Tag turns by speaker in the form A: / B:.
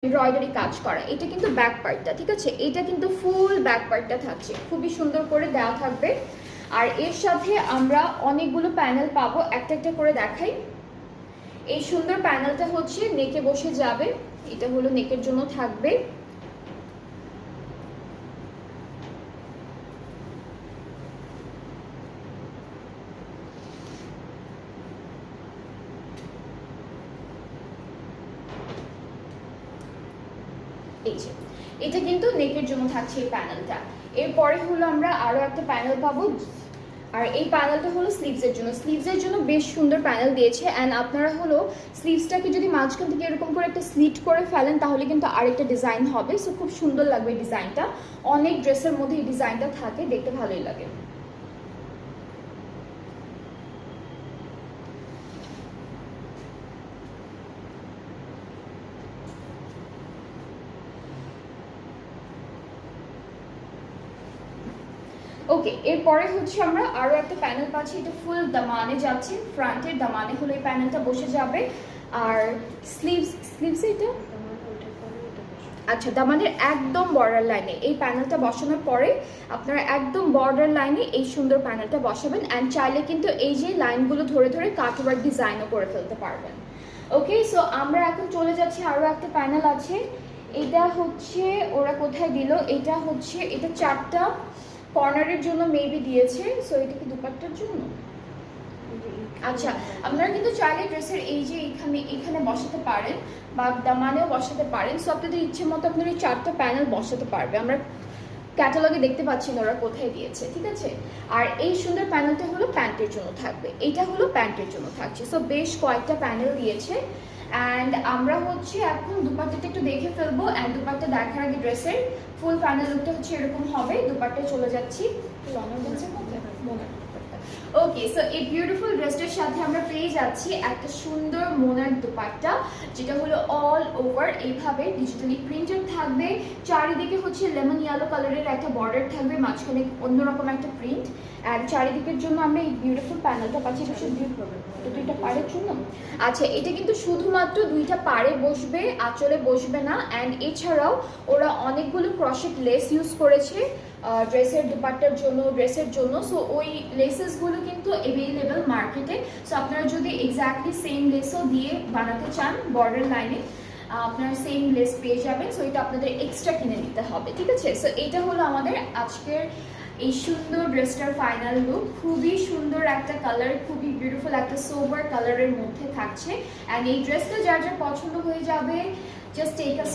A: Embroidery কাজ করা। এটা কিন্তু ব্যাক পার্টটা, ঠিক আছে? এটা কিন্তু ফুল ব্যাক পার্টটা থাকছে, খুবই সুন্দর করে দেওয়া থাকবে। আর এর সাথে আমরা অনেকগুলো প্যানেল পাবো, একটা একটা করে দেখাই। এই সুন্দর প্যানেলটা হচ্ছে নেকে বসে যাবে, এটা হলো নেকের জন্য থাকবে। এই যে এটা কিন্তু নেকের জন্য থাকছে এই প্যানেলটা। এরপরে হলো আমরা আরো একটা প্যানেল পাবো, আর এই প্যানেলটা হলো স্লিভসের জন্য। স্লিভসের জন্য বেশ সুন্দর প্যানেল দিয়েছে। অ্যান্ড আপনারা হলো স্লিভসটাকে যদি মাঝখান থেকে এরকম করে একটা স্লিট করে ফেলেন তাহলে কিন্তু আরেকটা ডিজাইন হবে। সো খুব সুন্দর লাগবে এই ডিজাইনটা। অনেক ড্রেসের মধ্যে এই ডিজাইনটা থাকে, দেখতে ভালোই লাগে। ওকে, এরপরে হচ্ছে আমরা আরো একটা প্যানেল পাচ্ছি, এটা ফুল দামানে যাচ্ছে, ফ্রন্টের দামানে হলো এই প্যানেলটা বসে যাবে। আর স্লিভস এটা আচ্ছা দামানের একদম বর্ডার লাইনে এই প্যানেলটা বসানোর পরে আপনারা একদম বর্ডার লাইনে এই সুন্দর প্যানেলটা বসাবেন। অ্যান্ড চাইলে কিন্তু এই যে লাইনগুলো ধরে ধরে কাটওয়ার্ক ডিজাইনও করে ফেলতে পারবেন। ওকে, সো আমরা এখন চলে যাচ্ছি, আরও একটা প্যানেল আছে। এটা হচ্ছে ওরা কোথায় দিল, এটা হচ্ছে এটা 4টা কর্নারের জন্য মেবি দিয়েছে। সো এটা কি দুপাট্টার জন্য? আচ্ছা, আপনারা কিন্তু চাইলে ড্রেসের এই যে এখানে বসাতে পারেন বা দামানেও বসাতে পারেন। সো আপনাদের ইচ্ছে মতো আপনারা এই 4টা প্যানেল বসাতে পারবে। আমরা ক্যাটালগে দেখতে পাচ্ছি না ওরা কোথায় দিয়েছে, ঠিক আছে? আর এই সুন্দর প্যানেলটা হলো প্যান্টের জন্য থাকবে, এটা হলো প্যান্টের জন্য থাকছে। সো বেশ কয়েকটা প্যানেল দিয়েছে। অ্যান্ড আমরা হচ্ছে এখন দুপাট্টাটা একটু দেখে ফেলবো। অ্যান্ড দুপাট্টা দেখার আগে ড্রেসের ফুল প্যানেল লুকটা হচ্ছে এরকম হবে। দুপাট্টায় চলে যাচ্ছি, ওকে। সো এই বিউটিফুল ড্রেসটার সাথে আমরা পেয়ে যাচ্ছি একটা সুন্দর মোনার দুপাট্টা, যেটা হলো অল ওভার এইভাবে ডিজিটালি প্রিন্টেড থাকবে। চারিদিকে হচ্ছে লেমন ইয়েলো কালারের একটা বর্ডার থাকবে, মাঝখানে অন্যরকম একটা প্রিন্ট। অ্যান্ড চারিদিকের জন্য আমরা এই বিউটিফুল প্যানেলটা পাচ্ছি। দুইটা পাড়ের জন্য, আচ্ছা এটা কিন্তু শুধুমাত্র দুইটা পাড়ে বসবে, আঁচলে বসবে না। অ্যান্ড এছাড়াও ওরা অনেকগুলো ক্রশেট লেস ইউজ করেছে ড্রেসের দুপাট্টার জন্য, ড্রেসের জন্য। সো ওই লেসেসগুলো কিন্তু অ্যাভেলেবেল মার্কেটে। সো আপনারা যদি এক্স্যাক্টলি সেম লেসও দিয়ে বানাতে চান বর্ডার লাইনে, আপনারা সেম লেস পেয়ে যাবেন। সো এটা আপনাদের এক্সট্রা কিনে নিতে হবে, ঠিক আছে? সো এটা হলো আমাদের আজকের এই সুন্দর ড্রেসটার ফাইনাল লুক। খুবই সুন্দর একটা কালার, খুবই বিউটিফুল একটা সোবার কালারের মধ্যে থাকছে। অ্যান্ড এই ড্রেসটা যার যার পছন্দ হয়ে যাবে, জাস্ট টেক আ